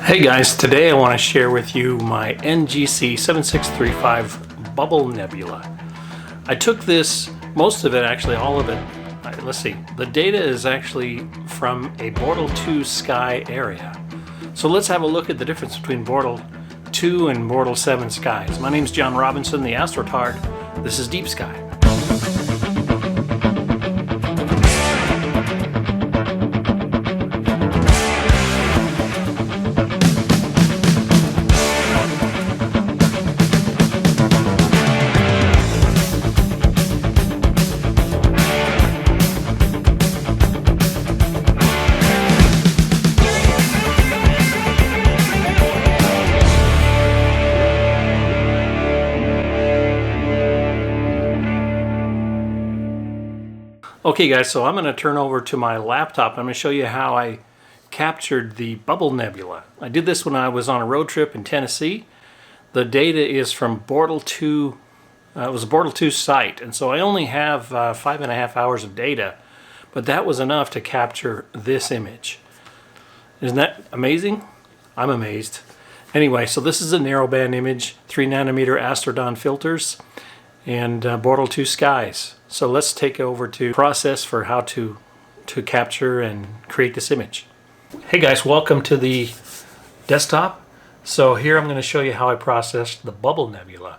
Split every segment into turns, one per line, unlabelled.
Hey guys, today I want to share with you my NGC 7635 Bubble Nebula. I took this, most of it actually, all of it, let's see, the data is actually from a Bortle 2 sky area. So let's have a look at the difference between Bortle 2 and Bortle 7 skies. My name is John Robinson, the Astrotard. This is Deep Sky. Okay guys, so I'm going to turn over to my laptop. I'm going to show you how I captured the Bubble Nebula. I did this when I was on a road trip in Tennessee. The data is from Bortle 2, it was a Bortle 2 site, and so I only have 5.5 hours of data, but that was enough to capture this image. Isn't that amazing? I'm amazed. Anyway, so this is a narrowband image, 3 nanometer Astrodon filters, and Bortle 2 skies. So let's take over to process for how to capture and create this image. Hey guys, welcome to the desktop. So here I'm going to show you how I processed the Bubble Nebula.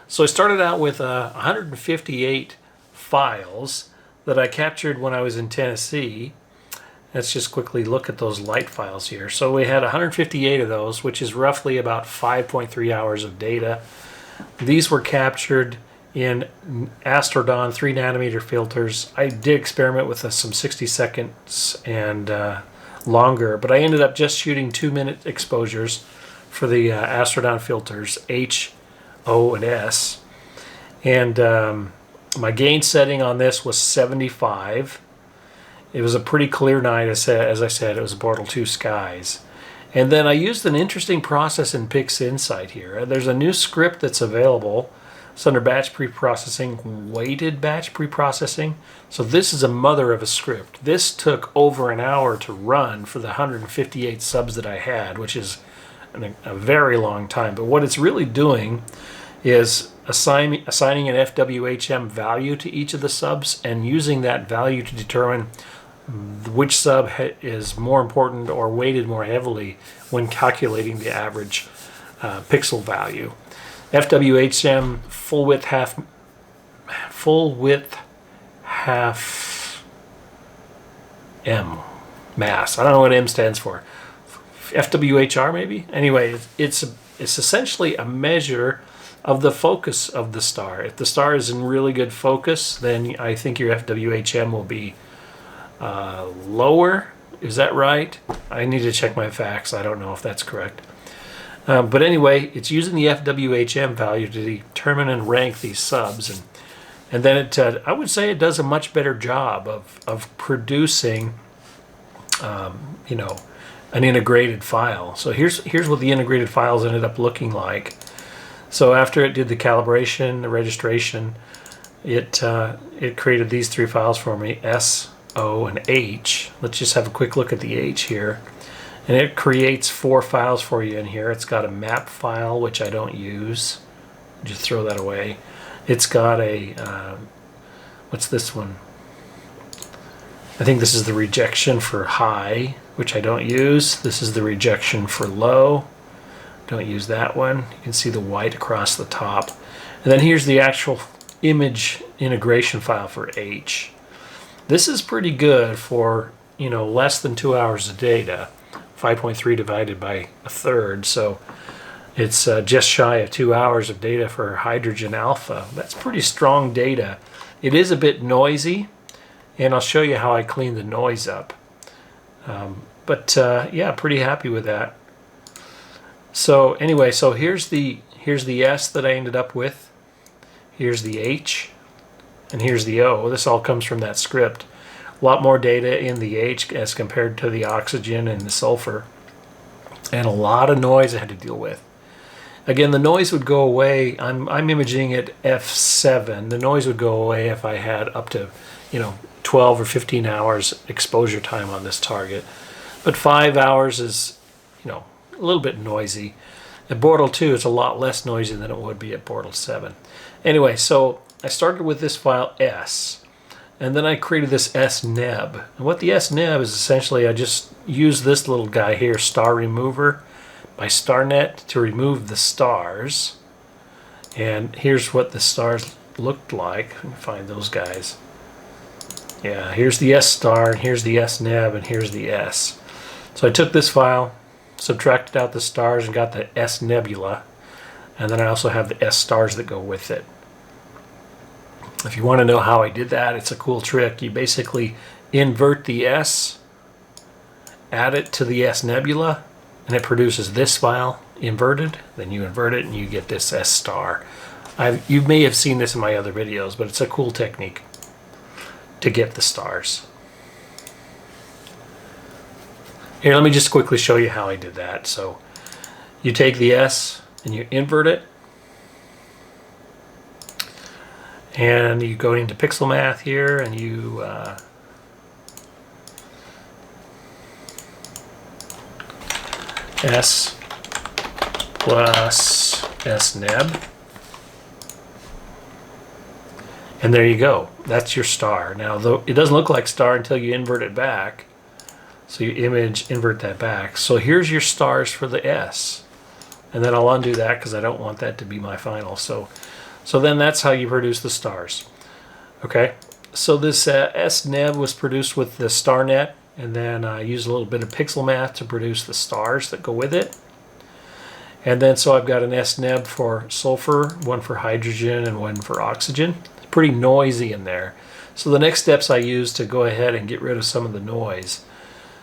So I started out with 158 files that I captured when I was in Tennessee. Let's just quickly look at those light files here. So we had 158 of those, which is roughly about 5.3 hours of data. These were captured in Astrodon 3 nanometer filters. I did experiment with some 60 seconds and longer, but I ended up just shooting 2-minute exposures for the Astrodon filters H, O, and S. And my gain setting on this was 75. It was a pretty clear night, as I said, it was Bortle 2 skies. And then I used an interesting process in PixInsight here. There's a new script that's available. It's under batch preprocessing, weighted batch preprocessing. So this is a mother of a script. This took over an hour to run for the 158 subs that I had, which is a very long time. But what it's really doing is assigning an FWHM value to each of the subs and using that value to determine which sub is more important or weighted more heavily when calculating the average pixel value. FWHM full width half M mass. I don't know what M stands for. FWHR maybe? Anyway, it's essentially a measure of the focus of the star. If the star is in really good focus, then I think your FWHM will be lower. Is that right? I need to check my facts. I don't know if that's correct. But anyway, it's using the FWHM value to determine and rank these subs, and then I would say it does a much better job of producing, an integrated file. So here's what the integrated files ended up looking like. So after it did the calibration, the registration, it created these 3 files for me: S, O, and H. Let's just have a quick look at the H here. And it creates 4 files for you in here. It's got a map file, which I don't use. Just throw that away. It's got a, what's this one? I think this is the rejection for high, which I don't use. This is the rejection for low. Don't use that one. You can see the white across the top. And then here's the actual image integration file for H. This is pretty good for, less than 2 hours of data. 5.3 divided by 1/3, so it's just shy of 2 hours of data for hydrogen alpha. That's pretty strong data. It is a bit noisy, and I'll show you how I clean the noise up. Yeah, pretty happy with that. So anyway, so here's the S that I ended up with. Here's the H, and here's the O. This all comes from that script. A lot more data in the H as compared to the oxygen and the sulfur, and a lot of noise I had to deal with. Again, the noise would go away. I'm imaging at f7. The noise would go away if I had up to 12 or 15 hours exposure time on this target. But 5 hours is, a little bit noisy. At Bortle 2, it's a lot less noisy than it would be at Bortle 7. Anyway, so I started with this file S, and then I created this sneb. And what the sneb is essentially, I just use this little guy here, star remover, by StarNet to remove the stars. And here's what the stars looked like. Let me find those guys. Yeah, here's the S star, and here's the sneb, and here's the S. So I took this file, subtracted out the stars, and got the S nebula. And then I also have the S stars that go with it. If you want to know how I did that, it's a cool trick. You basically invert the S, add it to the S nebula, and it produces this file inverted. Then you invert it and you get this S star. You may have seen this in my other videos, but it's a cool technique to get the stars. Here, let me just quickly show you how I did that. So you take the S and you invert it, and you go into pixel math here, and you S plus sneb, and there you go. That's your star. Now, though it doesn't look like star until you invert it back, so you invert that back. So here's your stars for the S, and then I'll undo that because I don't want that to be my final. So then that's how you produce the stars. Okay, so this sneb was produced with the StarNet, and then I used a little bit of pixel math to produce the stars that go with it. And then so I've got an sneb for sulfur, one for hydrogen, and one for oxygen. It's pretty noisy in there. So the next steps I used to go ahead and get rid of some of the noise.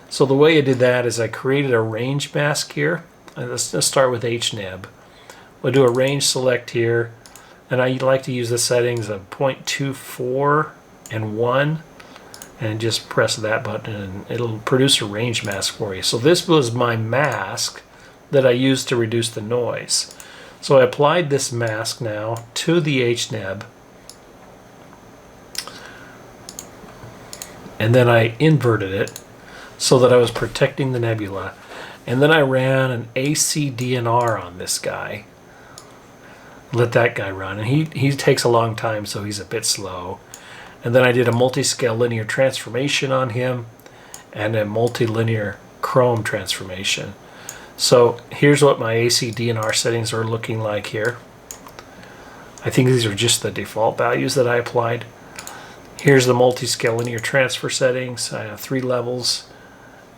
So the way I did that is I created a range mask here. And let's start with HNeb. We'll do a range select here, and I like to use the settings of 0.24 and 1, and just press that button and it'll produce a range mask for you. So this was my mask that I used to reduce the noise. So I applied this mask now to the HNeb, and then I inverted it so that I was protecting the nebula. And then I ran an AC DNR on this guy. Let that guy run, and he takes a long time, so he's a bit slow. And then I did a multi-scale linear transformation on him and a multilinear chrome transformation. So here's what my AC DNR settings are looking like here. I think these are just the default values that I applied. Here's the multi-scale linear transfer settings. I have 3 levels.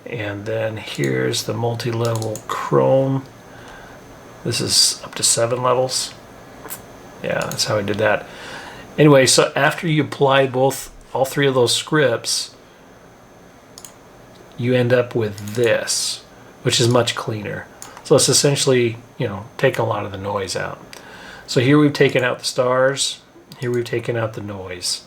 And then here's the multi-level chrome. This is up to 7 levels. Yeah, that's how I did that. Anyway, so after you apply all 3 of those scripts, you end up with this, which is much cleaner. So it's essentially, taking a lot of the noise out. So here we've taken out the stars, here we've taken out the noise.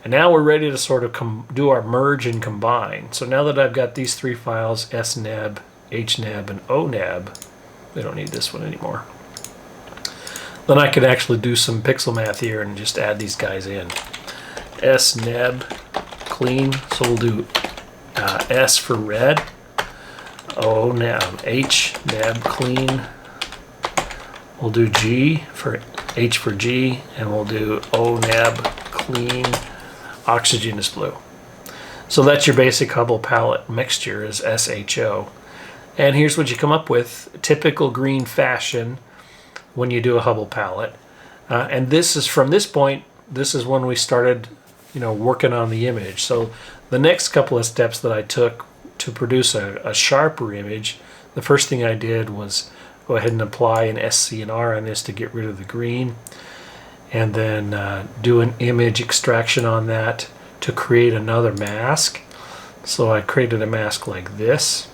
And now we're ready to sort of do our merge and combine. So now that I've got these 3 files, sneb, hneb, and oneb, we don't need this one anymore. Then I could actually do some pixel math here and just add these guys in. sneb clean, so we'll do S for red, oneb, hneb clean, we'll do G for H for G, and we'll do oneb clean. Oxygen is blue. So that's your basic Hubble palette mixture is SHO. And here's what you come up with, typical green fashion when you do a Hubble palette. And this is from this point, this is when we started, working on the image. So the next couple of steps that I took to produce a sharper image, the first thing I did was go ahead and apply an SCNR on this to get rid of the green. And then do an image extraction on that to create another mask. So I created a mask like this,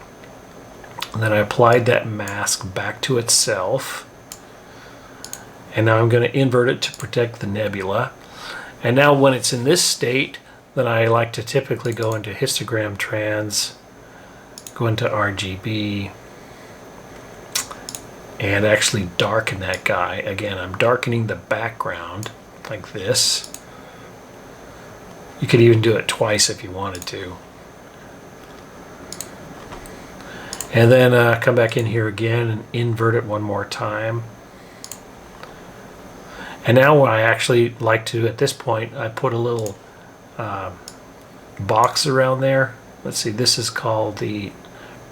and then I applied that mask back to itself, and now I'm going to invert it to protect the nebula. And now when it's in this state, then I like to typically go into histogram trans, go into RGB, and actually darken that guy. Again, I'm darkening the background like this. You could even do it twice if you wanted to. And then come back in here again and invert it one more time. And now what I actually like to, at this point, I put a little box around there. Let's see, this is called the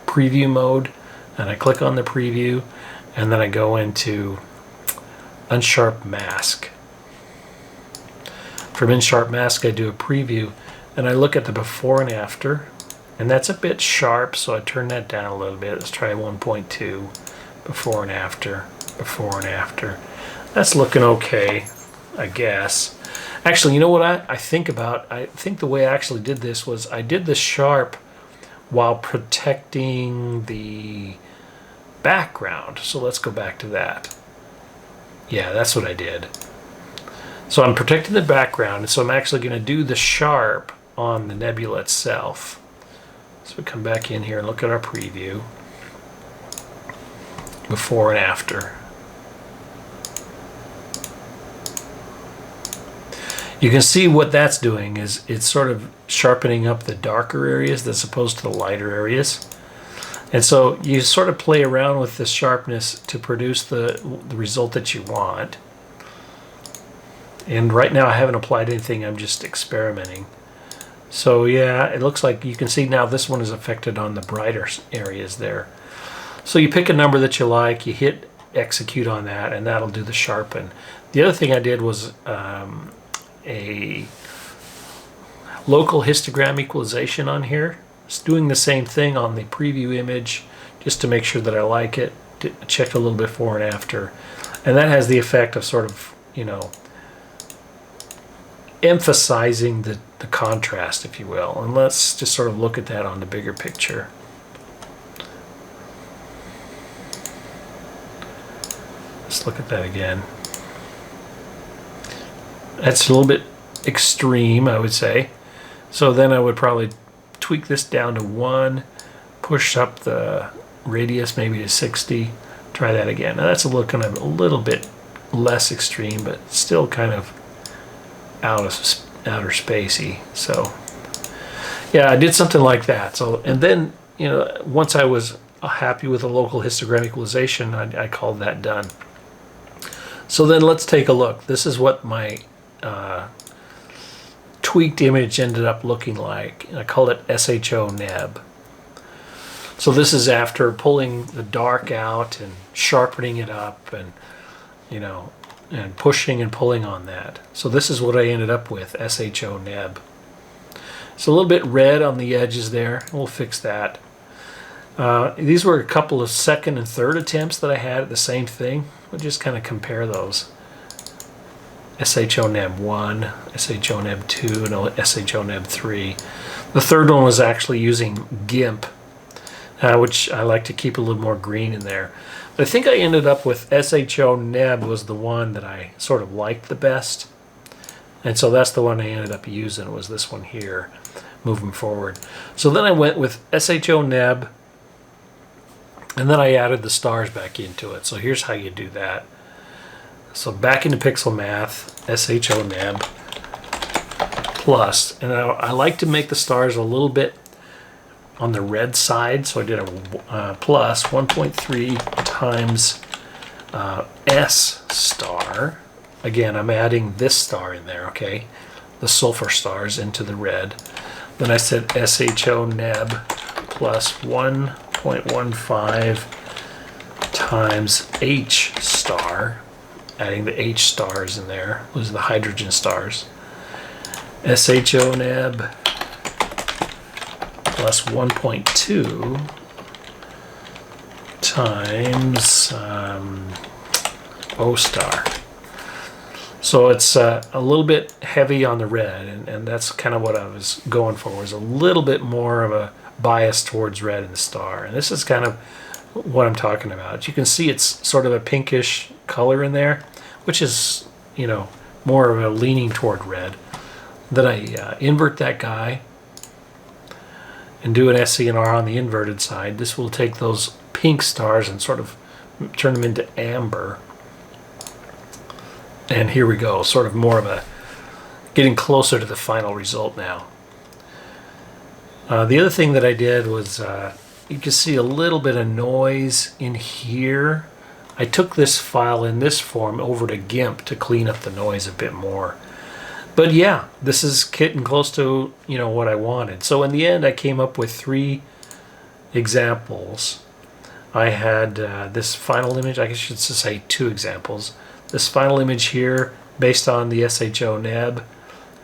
preview mode. And I click on the preview, and then I go into unsharp mask. From Unsharp Mask, I do a preview, and I look at the before and after, and that's a bit sharp, so I turn that down a little bit. Let's try 1.2, before and after, before and after. That's looking okay, I guess. Actually, you know what I think about? I think the way I actually did this was I did the sharp while protecting the background. So let's go back to that. Yeah, that's what I did. So I'm protecting the background, and so I'm actually going to do the sharp on the nebula itself. So we come back in here and look at our preview. Before and after. You can see what that's doing is it's sort of sharpening up the darker areas as opposed to the lighter areas. And so you sort of play around with the sharpness to produce the result that you want. And right now I haven't applied anything, I'm just experimenting. So yeah, it looks like you can see now this one is affected on the brighter areas there. So you pick a number that you like, you hit execute on that, and that'll do the sharpen. The other thing I did was a local histogram equalization on here. It's doing the same thing on the preview image just to make sure that I like it. Check a little before and after. And that has the effect of sort of, you know, emphasizing the contrast, if you will. And let's just sort of look at that on the bigger picture. Let's look at that again. That's a little bit extreme, I would say. So then I would probably tweak this down to 1, push up the radius maybe to 60, try that again. Now that's looking a little bit less extreme, but still kind of outer spacey. So yeah, I did something like that. So, and then, you know, once I was happy with the local histogram equalization, I called that done. So then let's take a look. This is what my tweaked image ended up looking like. I called it SHO neb. So this is after pulling the dark out and sharpening it up and, you know, and pushing and pulling on that. So this is what I ended up with, SHO neb. It's a little bit red on the edges there. We'll fix that. These were a couple of second and third attempts that I had at the same thing. We'll just kind of compare those. SHO neb 1, SHO neb 2, and SHO neb 3. The third one was actually using GIMP, which I like to keep a little more green in there. But I think I ended up with SHO neb was the one that I sort of liked the best. And so that's the one I ended up using, was this one here, moving forward. So then I went with SHO neb, and then I added the stars back into it. So here's how you do that. So back into Pixel Math, SHO neb plus, and I like to make the stars a little bit on the red side, so I did a plus 1.3 times S star. Again, I'm adding this star in there, okay? The sulfur stars into the red. Then I said SHO neb plus 1.15 times H star. Adding the H stars in there. Those are the hydrogen stars. SHO neb plus 1.2 times O star. So it's a little bit heavy on the red, and that's kind of what I was going for, was a little bit more of a bias towards red in the star. And this is kind of what I'm talking about. You can see it's sort of a pinkish color in there, which is, you know, more of a leaning toward red. Then I invert that guy and do an SCNR on the inverted side. This will take those pink stars and sort of turn them into amber. And here we go, sort of more of a getting closer to the final result now. The other thing that I did was you can see a little bit of noise in here. I took this file in this form over to GIMP to clean up the noise a bit more. But yeah, this is getting close to, you know, what I wanted. So in the end, I came up with 3 examples. I had this final image, I should say 2 examples. This final image here based on the SHO neb,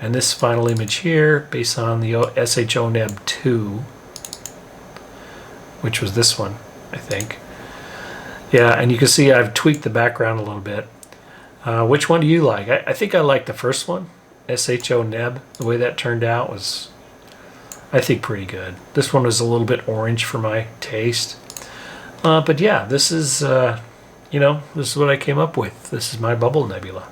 and this final image here based on the SHO neb 2, which was this one, I think. Yeah, and you can see I've tweaked the background a little bit. Which one do you like? I think I like the first one, SHO neb. The way that turned out was, I think, pretty good. This one was a little bit orange for my taste. But yeah, this is, you know, this is what I came up with. This is my Bubble Nebula.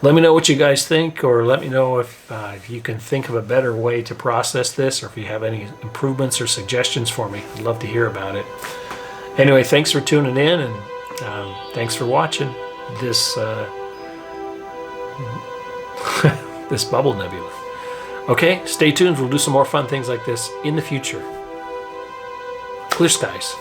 Let me know what you guys think, or let me know if you can think of a better way to process this, or if you have any improvements or suggestions for me. I'd love to hear about it. Anyway, thanks for tuning in, and thanks for watching this this Bubble Nebula. Okay, stay tuned. We'll do some more fun things like this in the future. Clear skies.